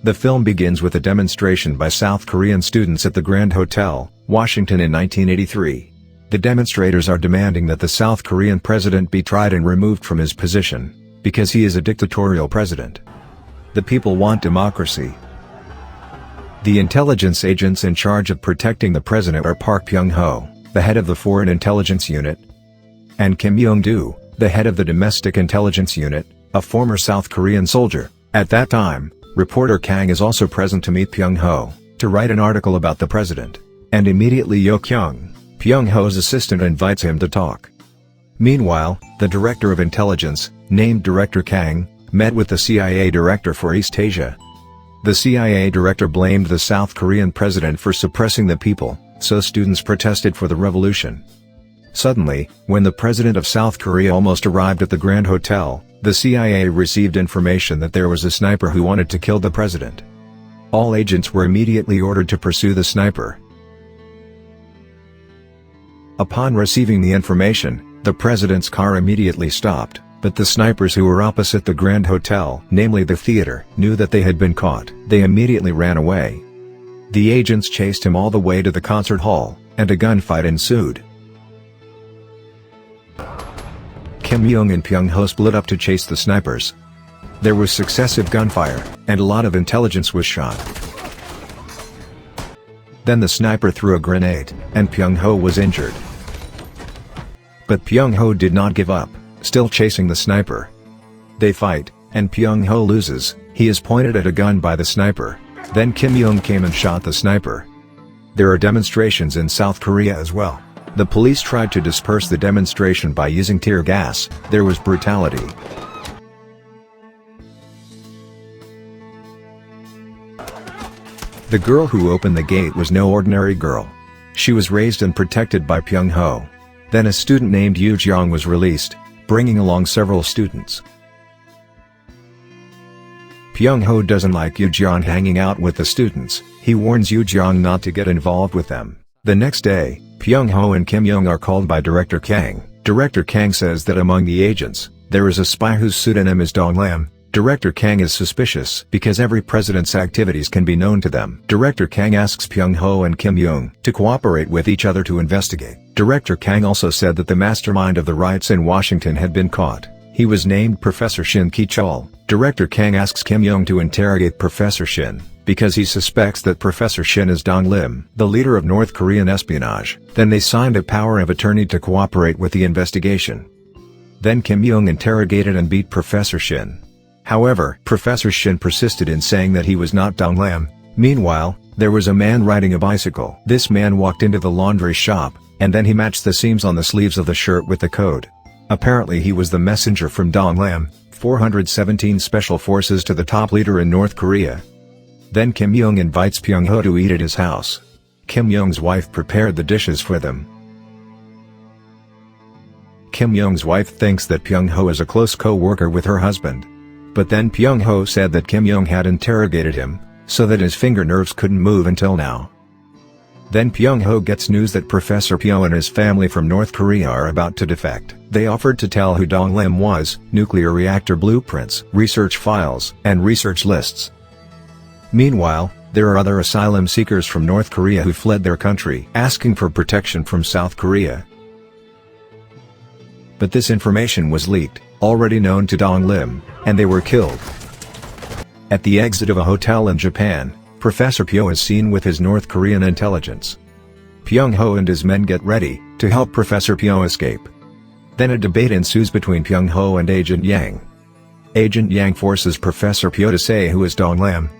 The film begins with a demonstration by South Korean students at the Grand Hotel, Washington in 1983. The demonstrators are demanding that the South Korean president be tried and removed from his position, because he is a dictatorial president. The people want democracy. The intelligence agents in charge of protecting the president are Park Pyung-ho, the head of the Foreign Intelligence Unit, and Kim Yong-do, the head of the Domestic Intelligence Unit, a former South Korean soldier. At that time, reporter Kang is also present to meet Pyung-ho, to write an article about the president, and immediately Yo Kyung, Pyung-ho's assistant, invites him to talk. Meanwhile, the director of intelligence, named Director Kang, met with the CIA director for East Asia. The CIA director blamed the South Korean president for suppressing the people, so students protested for the revolution. Suddenly, when the president of South Korea almost arrived at the Grand Hotel, the CIA received information that there was a sniper who wanted to kill the president. All agents were immediately ordered to pursue the sniper. Upon receiving the information, the president's car immediately stopped, but the snipers who were opposite the Grand Hotel, namely the theater, knew that they had been caught. They immediately ran away. The agents chased him all the way to the concert hall, and a gunfight ensued. Kim Young and Pyung-ho split up to chase the snipers. There was successive gunfire, and a lot of intelligence was shot. Then the sniper threw a grenade, and Pyung-ho was injured. But Pyung-ho did not give up, still chasing the sniper. They fight, and Pyung-ho loses. He is pointed at a gun by the sniper. Then Kim Young came and shot the sniper. There are demonstrations in South Korea as well. The police tried to disperse the demonstration by using tear gas. There was brutality. The girl who opened the gate was no ordinary girl. She was raised and protected by Pyung-ho. Then a student named Yoo Jung was released, bringing along several students. Pyung-ho doesn't like Yoo Jung hanging out with the students. He warns Yoo Jung not to get involved with them. The next day, Pyung-ho and Kim Young are called by Director Kang. Director Kang says that among the agents, there is a spy whose pseudonym is Dong Lim. Director Kang is suspicious because every president's activities can be known to them. Director Kang asks Pyung-ho and Kim Young to cooperate with each other to investigate. Director Kang also said that the mastermind of the riots in Washington had been caught. He was named Professor Shin Ki-chul. Director Kang asks Kim Young to interrogate Professor Shin, because he suspects that Professor Shin is Dong Lim, the leader of North Korean espionage. Then they signed a power of attorney to cooperate with the investigation. Then Kim Young interrogated and beat Professor Shin. However, Professor Shin persisted in saying that he was not Dong Lim. Meanwhile, there was a man riding a bicycle. This man walked into the laundry shop, and then he matched the seams on the sleeves of the shirt with the code. Apparently he was the messenger from Dong Lim, 417 Special Forces, to the top leader in North Korea. Then Kim Young invites Pyung-ho to eat at his house. Kim Young's wife prepared the dishes for them. Kim Young's wife thinks that Pyung-ho is a close co-worker with her husband. But then Pyung-ho said that Kim Young had interrogated him, so that his finger nerves couldn't move until now. Then Pyung-ho gets news that Professor Pyo and his family from North Korea are about to defect. They offered to tell who Dong Lim was, nuclear reactor blueprints, research files, and research lists. Meanwhile, there are other asylum seekers from North Korea who fled their country, asking for protection from South Korea. But this information was leaked, already known to Dong Lim, and they were killed. At the exit of a hotel in Japan, Professor Pyo is seen with his North Korean intelligence. Pyung-ho and his men get ready to help Professor Pyo escape. Then a debate ensues between Pyung-ho and Agent Yang. Agent Yang forces Professor Pyo to say who is Dong Lim.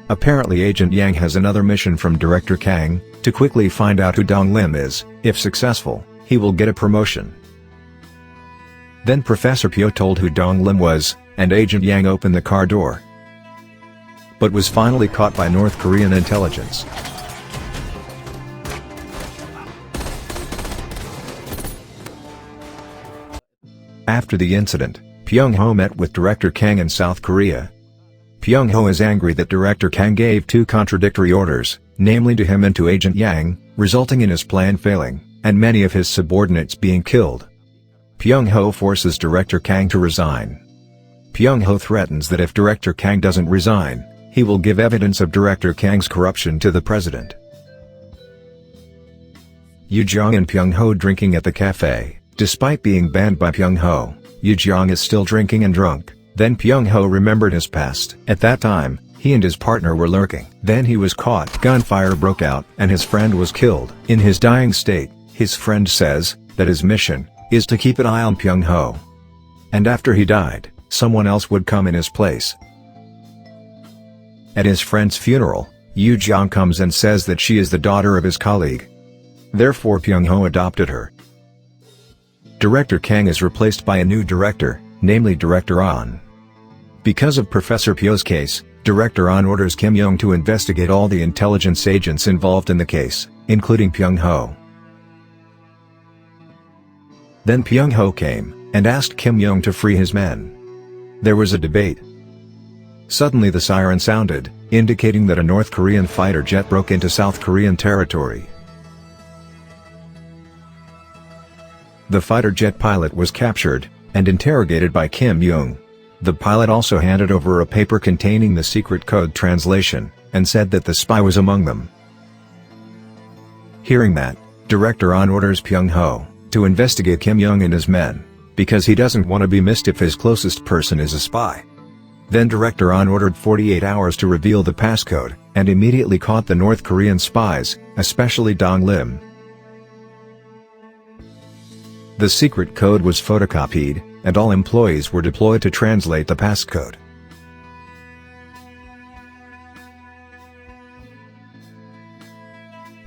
Apparently Agent Yang has another mission from Director Kang, to quickly find out who Dong Lim is. If successful, he will get a promotion. Then Professor Pyo told who Dong Lim was, and Agent Yang opened the car door, but was finally caught by North Korean intelligence. After the incident, Pyung-ho met with Director Kang in South Korea. Pyung-ho is angry that Director Kang gave two contradictory orders, namely to him and to Agent Yang, resulting in his plan failing, and many of his subordinates being killed. Pyung-ho forces Director Kang to resign. Pyung-ho threatens that if Director Kang doesn't resign, he will give evidence of Director Kang's corruption to the president. Yoo Jung and Pyung-ho drinking at the cafe. Despite being banned by Pyung-ho, Yoo Jung is still drinking and drunk. Then Pyung-ho remembered his past. At that time, he and his partner were lurking. Then he was caught. Gunfire broke out and his friend was killed. In his dying state, his friend says that his mission is to keep an eye on Pyung-ho. And after he died, someone else would come in his place. At his friend's funeral, Yoo Jung comes and says that she is the daughter of his colleague. Therefore Pyung-ho adopted her. Director Kang is replaced by a new director, namely Director An. Because of Professor Pyo's case, Director An orders Kim Young to investigate all the intelligence agents involved in the case, including Pyung-ho. Then Pyung-ho came and asked Kim Young to free his men. There was a debate. Suddenly the siren sounded, indicating that a North Korean fighter jet broke into South Korean territory. The fighter jet pilot was captured and interrogated by Kim Young. The pilot also handed over a paper containing the secret code translation, and said that the spy was among them. Hearing that, Director An orders Pyung-ho to investigate Kim Young and his men, because he doesn't want to be missed if his closest person is a spy. Then Director An ordered 48 hours to reveal the passcode, and immediately caught the North Korean spies, especially Dong Lim. The secret code was photocopied, and all employees were deployed to translate the passcode.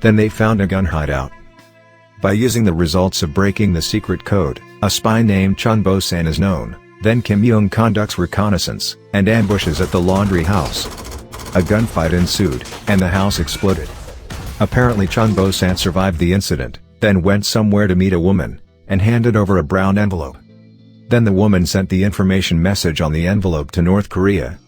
Then they found a gun hideout. By using the results of breaking the secret code, a spy named Chun Bo-san is known. Then Kim Young conducts reconnaissance and ambushes at the laundry house. A gunfight ensued, and the house exploded. Apparently Chun Bo-san survived the incident, then went somewhere to meet a woman, and handed over a brown envelope. Then the woman sent the information message on the envelope to North Korea.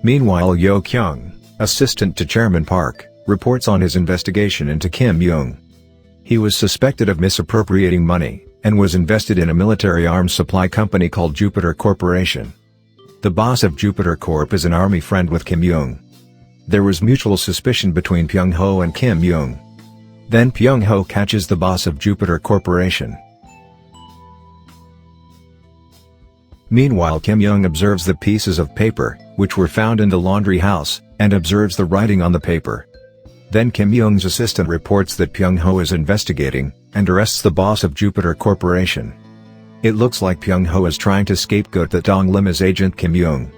Meanwhile Yo Kyung, assistant to Chairman Park, reports on his investigation into Kim Young. He was suspected of misappropriating money, and was invested in a military arms supply company called Jupiter Corporation. The boss of Jupiter Corp is an army friend with Kim Young. There was mutual suspicion between Pyung-ho and Kim Young. Then Pyung-ho catches the boss of Jupiter Corporation. Meanwhile Kim Young observes the pieces of paper, which were found in the laundry house, and observes the writing on the paper. Then Kim Young's assistant reports that Pyung-ho is investigating, and arrests the boss of Jupiter Corporation. It looks like Pyung-ho is trying to scapegoat that Dong Lim as agent Kim Young.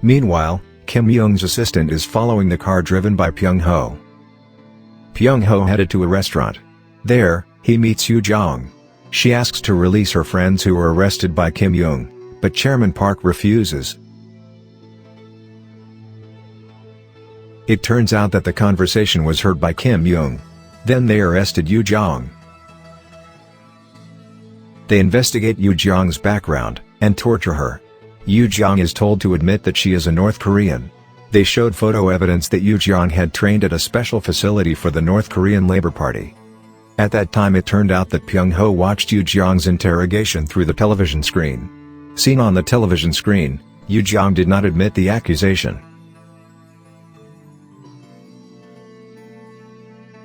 Meanwhile, Kim Young's assistant is following the car driven by Pyung-ho. Pyung-ho headed to a restaurant. There, he meets Yoo Jung. She asks to release her friends who were arrested by Kim Young, but Chairman Park refuses. It turns out that the conversation was heard by Kim Young. Then they arrested Yoo Jung. They investigate Yoo Jung's background, and torture her. Yoo Jung is told to admit that she is a North Korean. They showed photo evidence that Yoo Jung had trained at a special facility for the North Korean Labor Party. At that time it turned out that Pyung-ho watched Yoo Jung's interrogation through the television screen. Seen on the television screen, Yoo Jung did not admit the accusation.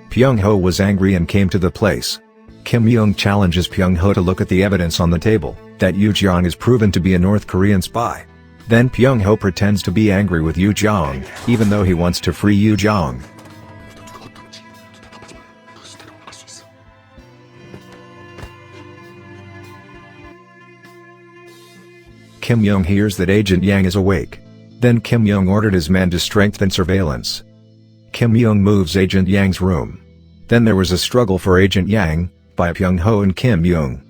Pyung-ho was angry and came to the place. Kim Young challenges Pyung-ho to look at the evidence on the table, that Yoo Jung is proven to be a North Korean spy. Then Pyung-ho pretends to be angry with Yoo Jung, even though he wants to free Yoo Jung. Kim Young hears that Agent Yang is awake. Then Kim Young ordered his men to strengthen surveillance. Kim Young moves Agent Yang's room. Then there was a struggle for Agent Yang, by Pyung-ho and Kim Young.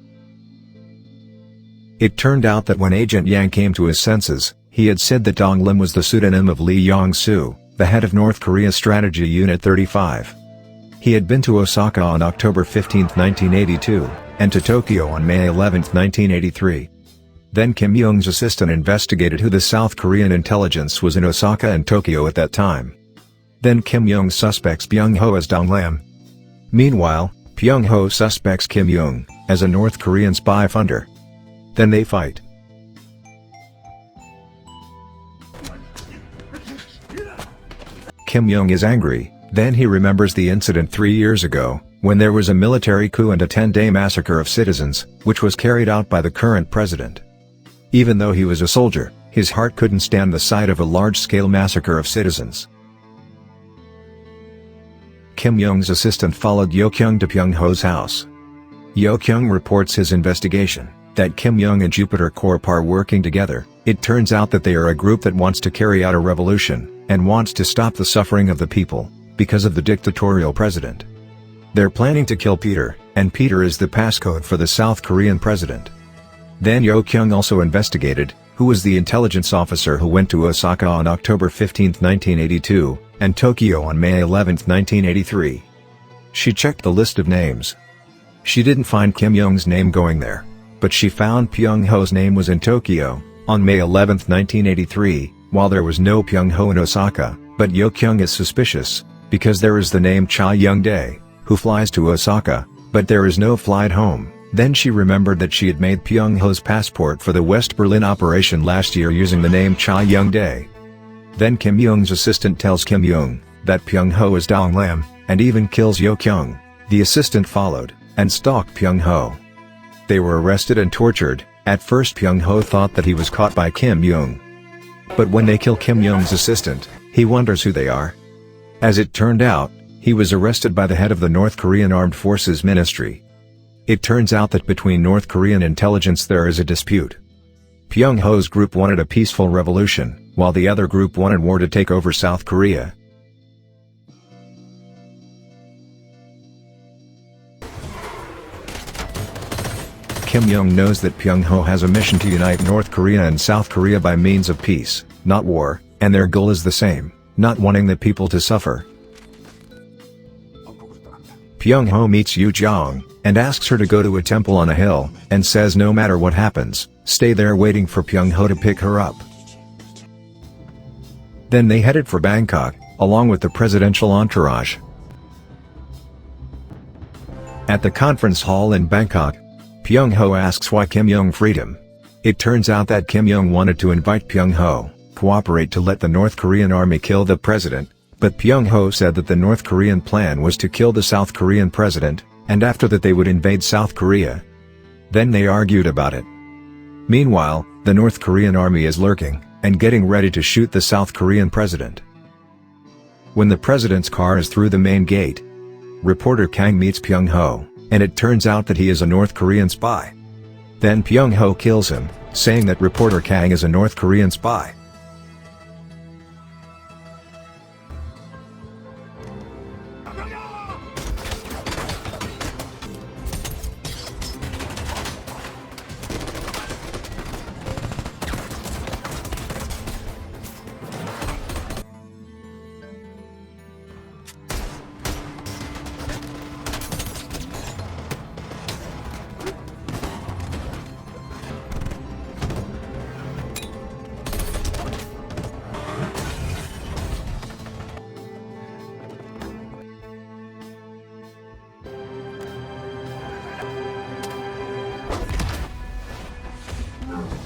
It turned out that when Agent Yang came to his senses, he had said that Dong Lim was the pseudonym of Lee Jung Jae, the head of North Korea's Strategy Unit 35. He had been to Osaka on October 15, 1982, and to Tokyo on May 11, 1983. Then Kim Young's assistant investigated who the South Korean intelligence was in Osaka and Tokyo at that time. Then Kim Young suspects Pyung-ho as Dong Lim. Meanwhile, Pyung-ho suspects Kim Jung as a North Korean spy funder. Then they fight. Kim Jung is angry, then he remembers the incident 3 years ago, when there was a military coup and a 10-day massacre of citizens, which was carried out by the current president. Even though he was a soldier, his heart couldn't stand the sight of a large-scale massacre of citizens. Kim Jong's assistant followed Yeo Kyung to Pyung-ho's house. Yeo Kyung reports his investigation, that Kim Jong and Jupiter Corp are working together. It turns out that they are a group that wants to carry out a revolution, and wants to stop the suffering of the people, because of the dictatorial president. They're planning to kill Peter, and Peter is the passcode for the South Korean president. Then Yeo Kyung also investigated, who was the intelligence officer who went to Osaka on October 15, 1982, and Tokyo on May 11, 1983. She checked the list of names. She didn't find Kim Jong's name going there, but she found Pyung-ho's name was in Tokyo, on May 11, 1983, while there was no Pyung-ho in Osaka. But Yeo Kyung is suspicious, because there is the name Cha Young-dae, who flies to Osaka, but there is no flight home. Then she remembered that she had made Pyung-ho's passport for the West Berlin operation last year using the name Cha Young-dae. Then Kim Jong's assistant tells Kim Jong that Pyung-ho is Dong Lam, and even kills Yeo Kyung. The assistant followed, and stalked Pyung-ho. They were arrested and tortured. At first Pyung-ho thought that he was caught by Kim Jong. But when they kill Kim Jong's assistant, he wonders who they are. As it turned out, he was arrested by the head of the North Korean Armed Forces Ministry. It turns out that between North Korean intelligence there is a dispute. Pyung-ho's group wanted a peaceful revolution, while the other group wanted war to take over South Korea. Kim Jong knows that Pyung-ho has a mission to unite North Korea and South Korea by means of peace, not war, and their goal is the same, not wanting the people to suffer. Pyung-ho meets Yoon Jung, and asks her to go to a temple on a hill, and says no matter what happens, stay there waiting for Pyung-ho to pick her up. Then they headed for Bangkok, along with the presidential entourage. At the conference hall in Bangkok, Pyung-ho asks why Kim Jong freed him. It turns out that Kim Jong wanted to invite Pyung-ho cooperate to let the North Korean army kill the president, but Pyung-ho said that the North Korean plan was to kill the South Korean president, and after that they would invade South Korea. Then they argued about it. Meanwhile, the North Korean army is lurking, and getting ready to shoot the South Korean president. When the president's car is through the main gate, reporter Kang meets Pyung-ho, and it turns out that he is a North Korean spy. Then Pyung-ho kills him, saying that reporter Kang is a North Korean spy.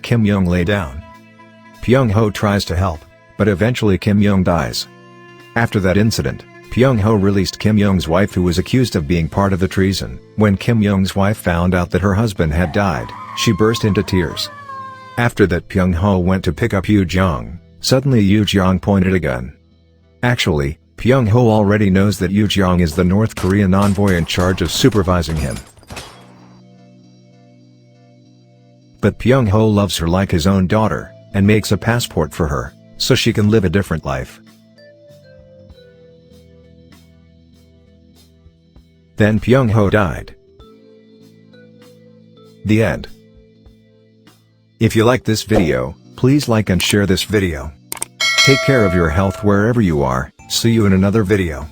Kim Jong lay down. Pyung-ho tries to help, but eventually Kim Jong dies. After that incident, Pyung-ho released Kim Jong's wife who was accused of being part of the treason. When Kim Jong's wife found out that her husband had died, she burst into tears. After that Pyung-ho went to pick up Yoon Jung. Suddenly Yoon Jung pointed a gun. Actually, Pyung-ho already knows that Yoon Jung is the North Korean envoy in charge of supervising him. But Pyung-ho loves her like his own daughter, and makes a passport for her, so she can live a different life. Then Pyung-ho died. The end. If you like this video, please like and share this video. Take care of your health wherever you are. See you in another video.